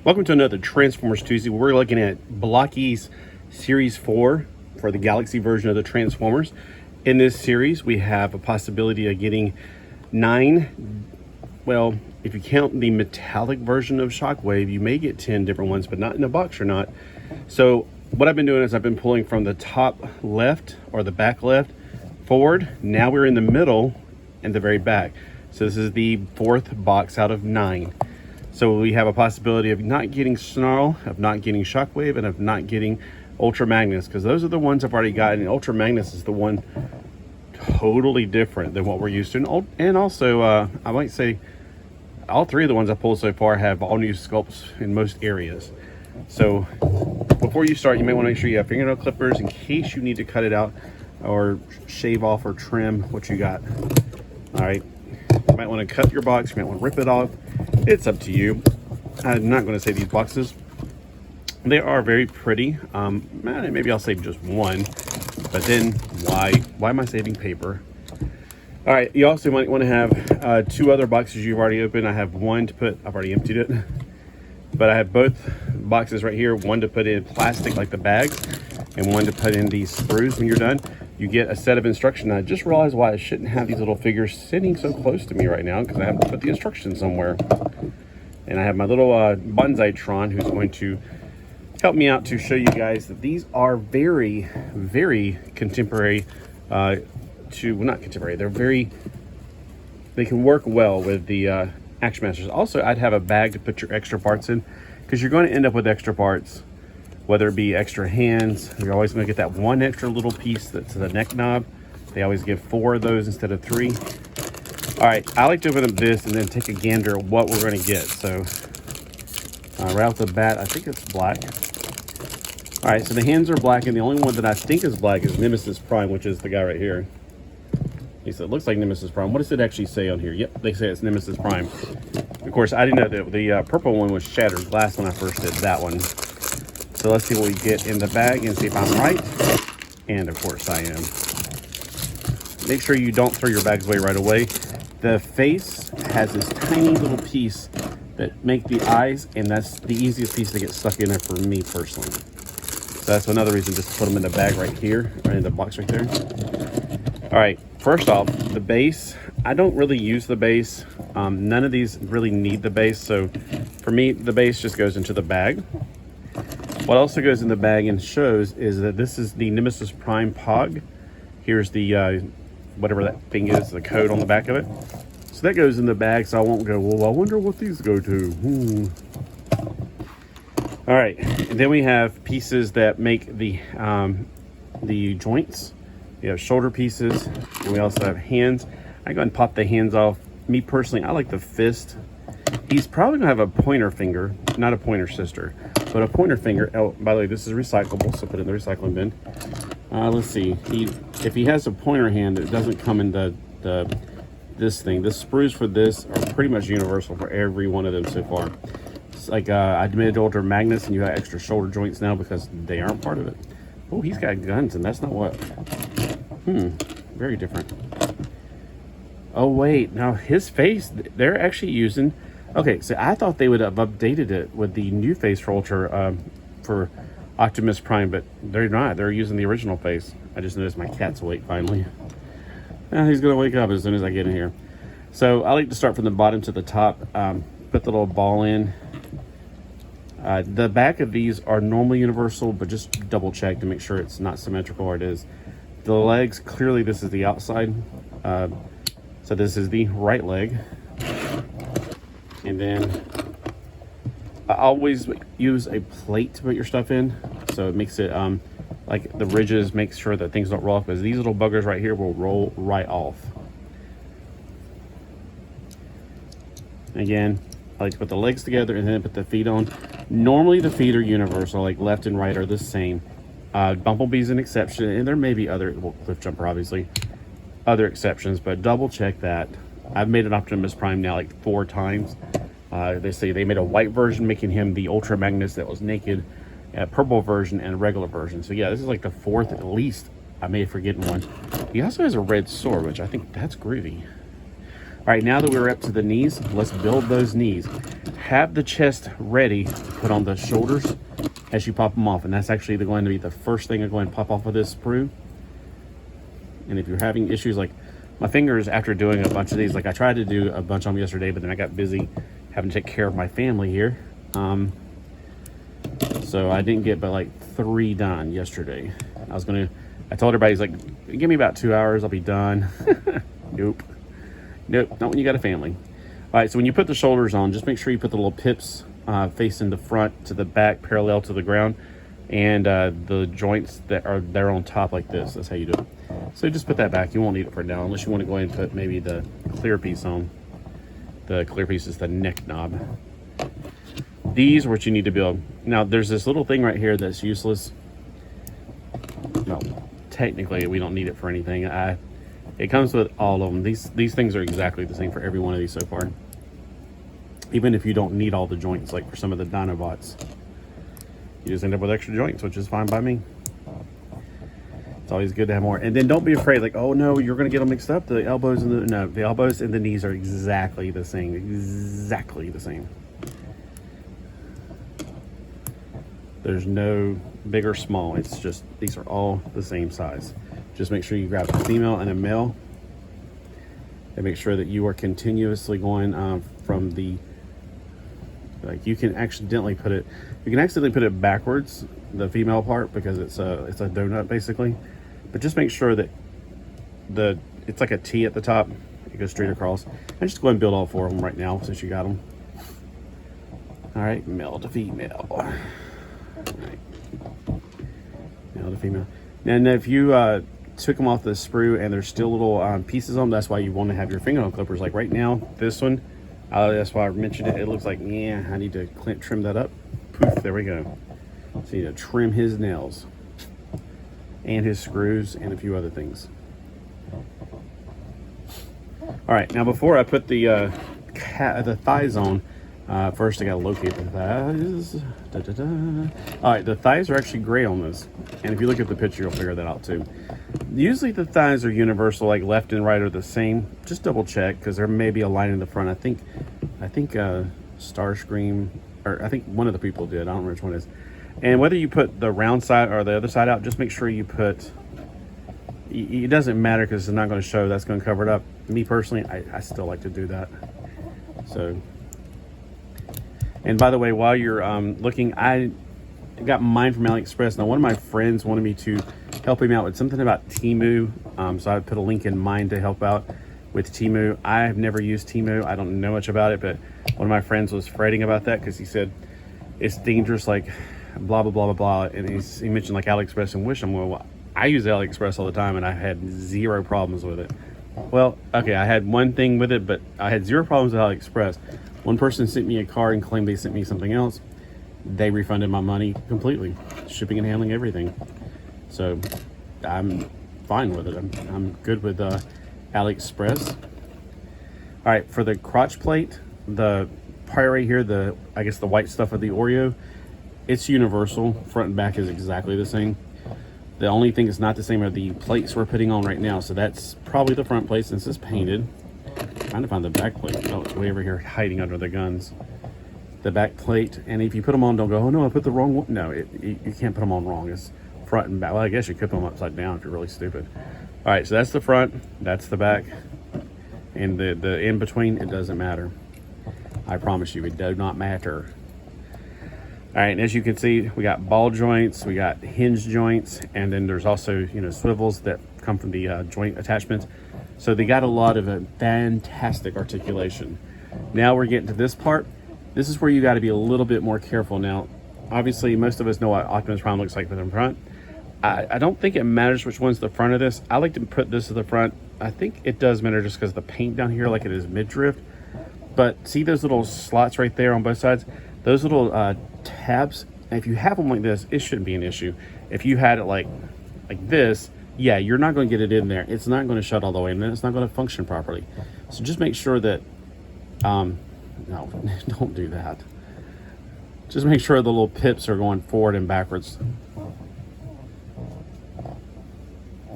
Welcome to another Transformers Tuesday. We're looking at Blokees Series 4 for the Galaxy version of the Transformers. In this series, we have a possibility of getting 9, well, if you count the metallic version of Shockwave, you may get 10 different ones, but not in a box or not. So what I've been doing is I've been pulling from the top left or the back left forward. Now we're in the middle and the very back. So this is the 4th box out of 9. So we have a possibility of not getting Snarl, of not getting Shockwave, and of not getting Ultra Magnus, because those are the ones I've already gotten. And Ultra Magnus is the one totally different than what we're used to. And also, I might say, all 3 of the ones I pulled so far have all new sculpts in most areas. So before you start, you may want to make sure you have fingernail clippers in case you need to cut it out or shave off or trim what you got. All right, you might want to cut your box, you might want to rip it off. It's up to you. I'm not going to say these boxes. They are very pretty. Maybe I'll save just one, but then why am I saving paper? All right, you also might want to have 2 other boxes you've already opened. I have one to put, I've already emptied it, but I have both boxes right here, one to put in plastic like the bags, and one to put in these screws. When you're done, you get a set of instructions. I just realized why I shouldn't have these little figures sitting so close to me right now, because I have to put the instructions somewhere. And I have my little Bonsai Tron who's going to help me out to show you guys that these are very, very contemporary well, not contemporary, they can work well with the Action Masters. Also, I'd have a bag to put your extra parts in, because you're going to end up with extra parts, whether it be extra hands. You're always going to get that one extra little piece that's the neck knob. They always give 4 of those instead of 3. All right, I like to open up this and then take a gander at what we're going to get. So right off the bat, I think it's black. All right, so the hands are black, and the only one that I think is black is Nemesis Prime, which is the guy right here. He said, it looks like Nemesis Prime. What does it actually say on here? Yep, they say it's Nemesis Prime. Of course, I didn't know that the purple one was shattered glass when I first did that one. So let's see what we get in the bag and see if I'm right. And of course I am. Make sure you don't throw your bags away right away. The face has this tiny little piece that make the eyes, and that's the easiest piece to get stuck in there for me personally. So that's another reason just to put them in the bag right here, right in the box right there. All right, first off, the base. I don't really use the base. None of these really need the base. So for me, the base just goes into the bag. What also goes in the bag and shows is that this is the Nemesis Prime Pog. Here's the, whatever that thing is, the code on the back of it. So that goes in the bag, so I won't go, well, I wonder what these go to. All right, and then we have pieces that make the joints. We have shoulder pieces, and we also have hands. I go and pop the hands off. Me personally, I like the fist. He's probably gonna have a pointer finger, not a pointer sister, but a pointer finger. Oh, by the way, this is recyclable, so put it in the recycling bin. Let's see. If he has a pointer hand, it doesn't come in this thing. The sprues for this are pretty much universal for every one of them so far. It's like I made Ultra Magnus, and you have extra shoulder joints now because they aren't part of it. Oh, he's got guns, and that's not what. Very different. Oh wait, now his face, they're actually using. Okay, so I thought they would have updated it with the new face for Ultra, for Optimus Prime, but they're not. They're using the original face. I just noticed my cat's awake finally. He's gonna wake up as soon as I get in here. So I like to start from the bottom to the top. Put the little ball in. The back of these are normally universal, but just double check to make sure it's not symmetrical, or it is. The legs, clearly this is the outside. So this is the right leg. And then I always use a plate to put your stuff in, so it makes it like the ridges, make sure that things don't roll off, because these little buggers right here will roll right off. Again, I like to put the legs together and then put the feet on. Normally the feet are universal, like left and right are the same. Bumblebee's an exception, and there may be other, well, Cliff Jumper obviously, other exceptions, but double check that. I've made an Optimus Prime now like 4 times. They say they made a white version, making him the Ultra Magnus that was naked, a purple version, and a regular version. So yeah, this is like the 4th at least. I may have forgotten one. He also has a red sword, which I think that's groovy. All right, now that we're up to the knees, let's build those knees. have the chest ready to put on the shoulders as you pop them off. And that's actually going to be the first thing I'm going to pop off of this sprue. And if you're having issues like my fingers after doing a bunch of these, like I tried to do a bunch of them yesterday, but then I got busy having to take care of my family here. So I didn't get but like 3 done yesterday. I told everybody, he's like, give me about 2 hours, I'll be done. Nope, not when you got a family. All right, so when you put the shoulders on, just make sure you put the little pips facing the front to the back, parallel to the ground, and the joints that are there on top like this. That's how you do it. So just put that back. You won't need it for now, unless you want to go ahead and put maybe the clear piece on. The clear piece is the neck knob. These are what you need to build. Now, there's this little thing right here that's useless. Well, technically, we don't need it for anything. It comes with all of them. These things are exactly the same for every one of these so far. Even if you don't need all the joints, like for some of the Dinobots, you just end up with extra joints, which is fine by me. It's always good to have more. And then don't be afraid, like, oh no, you're gonna get them mixed up. The elbows and the elbows and the knees are exactly the same. Exactly the same. There's no big or small. It's just, these are all the same size. Just make sure you grab a female and a male, and make sure that you are continuously going from the, like you can accidentally put it backwards, the female part, because it's a donut basically. But just make sure that it's like a T at the top. It goes straight across. And just go ahead and build all 4 of them right now since you got them. All right, male to female. All right. Male to female. And if you took them off the sprue and there's still little pieces on them, that's why you want to have your fingernail clippers. Like right now, this one, that's why I mentioned it. It looks like, yeah, I need to trim that up. Poof, there we go. So you need to trim his nails and his screws and a few other things. All right, now before I put the thighs on, first I gotta locate the thighs. All right, the thighs are actually gray on this, and if you look at the picture, you'll figure that out too. Usually the thighs are universal, like left and right are the same. Just double check, because there may be a line in the front. I think Starscream, or I think one of the people did. I don't remember which one it is. And whether you put the round side or the other side out, just make sure you put. It doesn't matter because it's not going to show. That's going to cover it up. Me personally, I still like to do that. So. And by the way, while you're looking, I got mine from AliExpress. Now, one of my friends wanted me to help him out with something about Temu. So I put a link in mine to help out with Temu. I have never used Temu. I don't know much about it, but one of my friends was fretting about that because he said it's dangerous, like blah, blah, blah, blah, blah. And he mentioned like AliExpress and Wish. Well, I use AliExpress all the time, and I had 0 problems with it. Well, okay, I had one thing with it, but I had 0 problems with AliExpress. One person sent me a card and claimed they sent me something else. They refunded my money completely, shipping and handling, everything. So I'm fine with it. I'm good with AliExpress. All right, for the crotch plate, the part right here, I guess the white stuff of the Oreo, it's universal. Front and back is exactly the same. The only thing that's not the same are the plates we're putting on right now. So that's probably the front plate since it's painted. I'm trying to find the back plate. Oh, it's way over here hiding under the guns. The back plate, and if you put them on, don't go, oh no, I put the wrong one. No, you can't put them on wrong. It's front and back. Well, I guess you could put them upside down if you're really stupid. All right, so that's the front, that's the back, and the in between, it doesn't matter. I promise you, it does not matter. All right, and as you can see, we got ball joints, we got hinge joints, and then there's also, swivels that come from the joint attachments. So they got a lot of a fantastic articulation. Now we're getting to this part. This is where you got to be a little bit more careful. Now, obviously, most of us know what Optimus Prime looks like with the front. I don't think it matters which one's the front of this. I like to put this to the front. I think it does matter just because the paint down here, like it is midriff. But see those little slots right there on both sides? Those little tabs, and if you have them like this, it shouldn't be an issue. If you had it like this, yeah, you're not going to get it in there. It's not going to shut all the way, and then it's not going to function properly. So just make sure that, no, don't do that. Just make sure the little pips are going forward and backwards.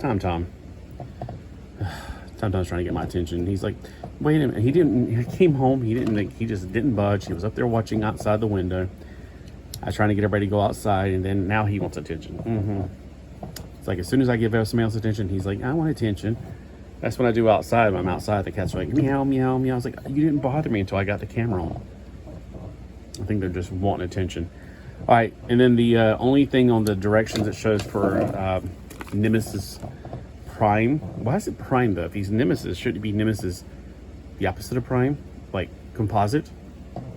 Tom's trying to get my attention. He's like, wait a minute. He came home. He just didn't budge. He was up there watching outside the window. I was trying to get everybody to go outside, and then now he wants attention. It's like as soon as I give somebody else attention, he's like, I want attention. That's when I do outside. When I'm outside, the cats are like, meow, meow, meow. I was like, you didn't bother me until I got the camera on. I think they're just wanting attention. All right, and then the only thing on the directions it shows for Nemesis prime. Why is it prime though? If he's Nemesis, should it be Nemesis the opposite of prime? Like composite?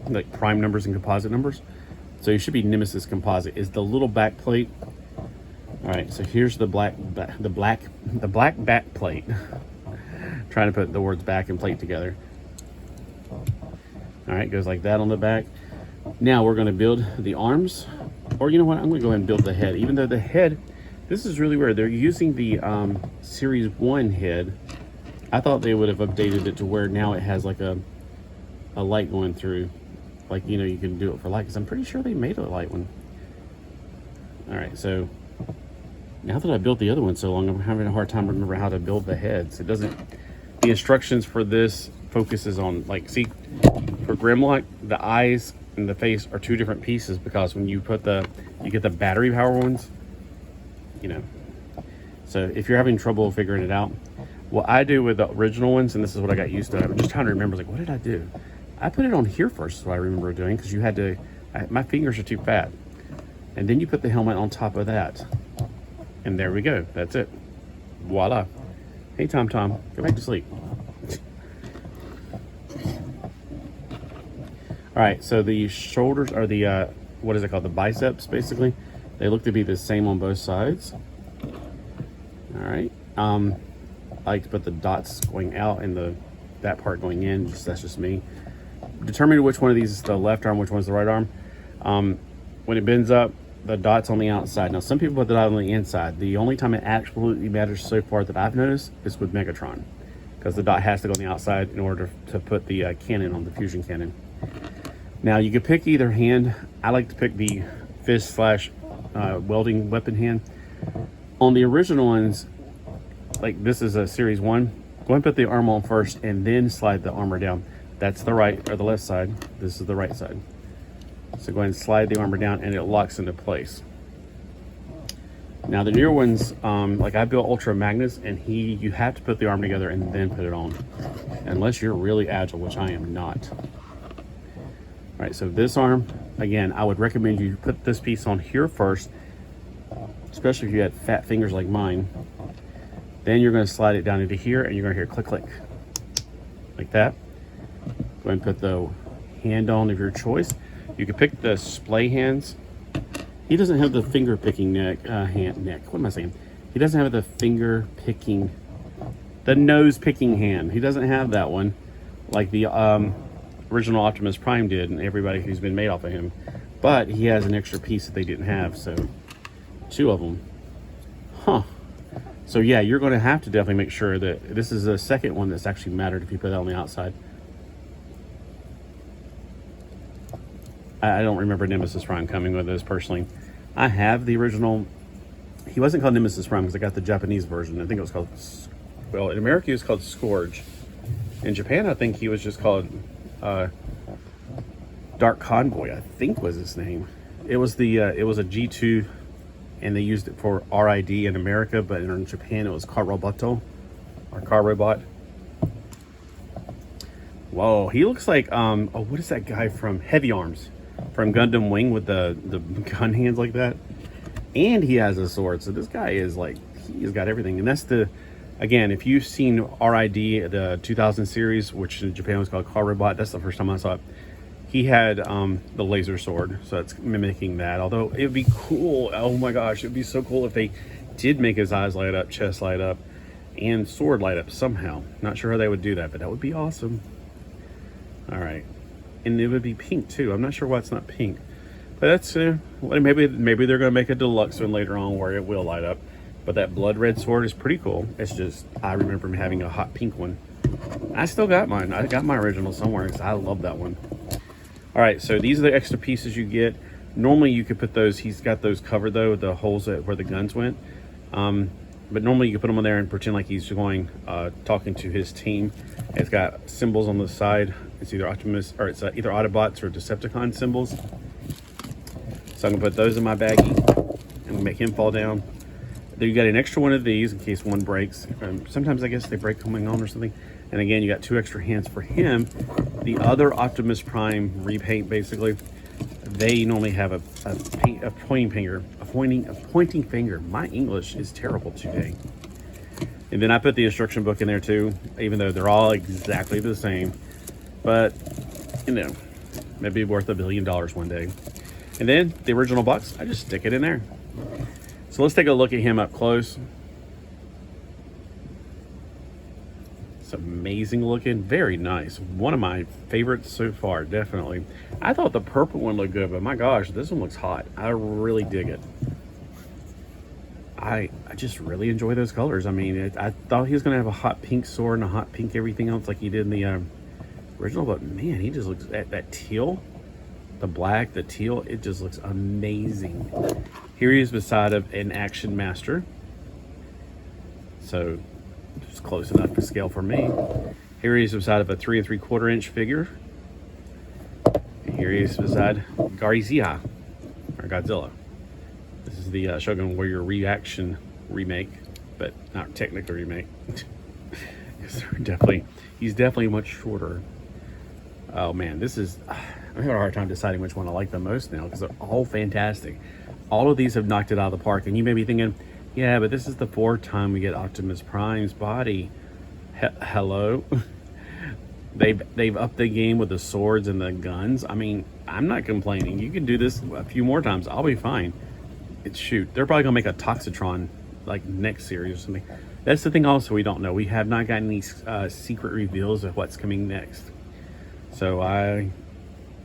Like prime numbers and composite numbers? So it should be Nemesis composite. Is the little back plate. All right, so here's the black back plate. Trying to put the words back and plate together. All right, goes like that on the back. Now we're going to build the arms, or you know what? I'm going to go ahead and build the head. Even though the head, this is really weird. They're using the Series 1 head. I thought they would have updated it to where now it has like a light going through. Like, you know, you can do it for light, because I'm pretty sure they made a light one. All right, so now that I built the other one so long, I'm having a hard time remembering how to build the heads. It doesn't, the instructions for this focuses on, like, see, for Grimlock, the eyes and the face are two different pieces, because when you put you get the battery power ones, you know. So if you're having trouble figuring it out, what I do with the original ones, and this is what I got used to, I'm just trying to remember, like, what did I do? I put it on here first, is what I remember doing, because you had to, my fingers are too fat. And then you put the helmet on top of that. And there we go. That's it. Voila. Hey, Tom, go back to sleep. All right, so the shoulders are the, what is it called? The biceps, basically. They look to be the same on both sides. All right. I like to put the dots going out and that part going in. That's just me. Determine which one of these is the left arm, which one's the right arm. When it bends up, the dot's on the outside. Now, some people put the dot on the inside. The only time it absolutely matters so far that I've noticed is with Megatron, because the dot has to go on the outside in order to put the cannon on the fusion cannon. Now, you could pick either hand. I like to pick the fist / welding weapon hand. On the original ones, like this is a Series 1, go ahead and put the arm on first and then slide the armor down. That's the right or the left side. This is the right side. So go ahead and slide the armor down and it locks into place. Now the newer ones, like I built Ultra Magnus, and you have to put the arm together and then put it on. Unless you're really agile, which I am not. All right, so this arm, again, I would recommend you put this piece on here first, especially if you had fat fingers like mine. Then you're going to slide it down into here, and you're going to hear click, click, like that. Go ahead and put the hand on of your choice. You can pick the splay hands. He doesn't have the finger picking neck. What am I saying? He doesn't have the finger picking, the nose picking hand. He doesn't have that one, like the original Optimus Prime did, and everybody who's been made off of him. But he has an extra piece that they didn't have, so 2 of them. Huh. So yeah, you're going to have to definitely make sure that this is the second one that's actually mattered if you put that on the outside. I don't remember Nemesis Prime coming with this personally. I have the original. He wasn't called Nemesis Prime because I got the Japanese version. I think it was called, well, in America he was called Scourge. In Japan, I think he was just called Dark Convoy, I think was his name. It was it was a G2, and they used it for RID in America, but in Japan it was Karoboto, or Karobot. Whoa, he looks like, oh, what is that guy from Heavy Arms? From Gundam Wing with the gun hands like that. And he has a sword, so this guy is like, he's got everything. And that's again, if you've seen RID, the 2000 series, which in Japan was called Karobot, that's the first time I saw it. He had the laser sword, so it's mimicking that. Although it would be cool, oh my gosh, it would be so cool if they did make his eyes light up, chest light up, and sword light up somehow. Not sure how they would do that, but that would be awesome. All right, and it would be pink too. I'm not sure why it's not pink, but that's maybe they're gonna make a deluxe one later on where it will light up. But that blood red sword is pretty cool. It's just, I remember him having a hot pink one. I still got mine. I got my original somewhere because I love that one. All right, so these are the extra pieces you get. Normally you could put those, he's got those covered though, the holes where the guns went. but normally you can put him on there and pretend like he's going talking to his team. It's got symbols on the side. It's either Optimus or it's either Autobots or Decepticon symbols. So I'm gonna put those in my baggie and make him fall down. Then you got an extra one of these in case one breaks. Sometimes I guess they break coming on or something. And again, you got 2 extra hands for him. The other Optimus Prime repaint, basically, they normally have a pointing finger. My English is terrible today. And then I put the instruction book in there too, even though they're all exactly the same. But, you know, maybe worth $1 billion one day. And then the original box, I just stick it in there. So let's take a look at him up close. It's amazing looking, very nice. One of my favorites so far, definitely. I thought the purple one looked good, but my gosh, this one looks hot. I really dig it. I just really enjoy those colors. I mean, I thought he was gonna have a hot pink sword and a hot pink everything else like he did in the original, but man, he just looks at that teal, the black, the teal, it just looks amazing. Here he is beside of an Action Master. So it's close enough to scale for me. Here he is beside of a 3 3/4 inch figure. And here he is beside Godzilla, or Godzilla. This is the Shogun Warrior Reaction remake, but not technically remake. He's definitely much shorter. Oh man, this is, I'm having a hard time deciding which one I like the most now because they're all fantastic. All of these have knocked it out of the park, and you may be thinking, yeah, but this is the 4th time we get Optimus Prime's body. Hello? They've upped the game with the swords and the guns. I mean, I'm not complaining. You can do this a few more times. I'll be fine. Shoot, they're probably gonna make a Toxitron like next series or something. That's the thing also we don't know. We have not gotten these secret reveals of what's coming next. So I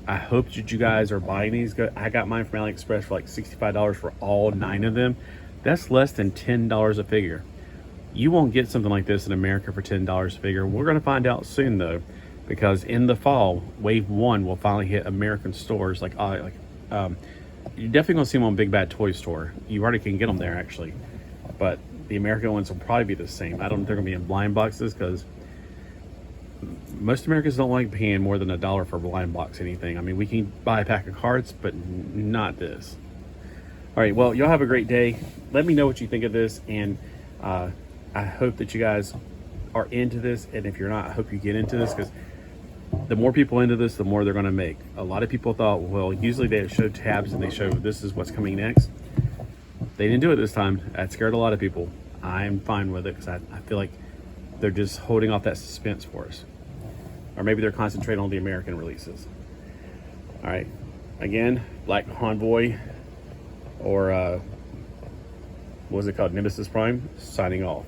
hope that you guys are buying these. I got mine from AliExpress for like $65 for all 9 of them. That's less than $10 a figure. You won't get something like this in America for $10 a figure. We're gonna find out soon though, because in the fall, Wave 1 will finally hit American stores. You're definitely gonna see them on Big Bad Toy Store. You already can get them there actually, but the American ones will probably be the same. I don't think they're gonna be in blind boxes because most Americans don't like paying more than $1 for a blind box anything. I mean, we can buy a pack of cards, but not this. All right, well, y'all have a great day. Let me know what you think of this, and I hope that you guys are into this, and if you're not, I hope you get into this, because the more people into this, the more they're going to make. A lot of people thought, well, usually they show tabs and they show this is what's coming next. They didn't do it this time. That scared a lot of people. I'm fine with it because I feel like they're just holding off that suspense for us. Or maybe they're concentrating on the American releases. All right, again, Black Convoy, or what was it called, Nemesis Prime, signing off.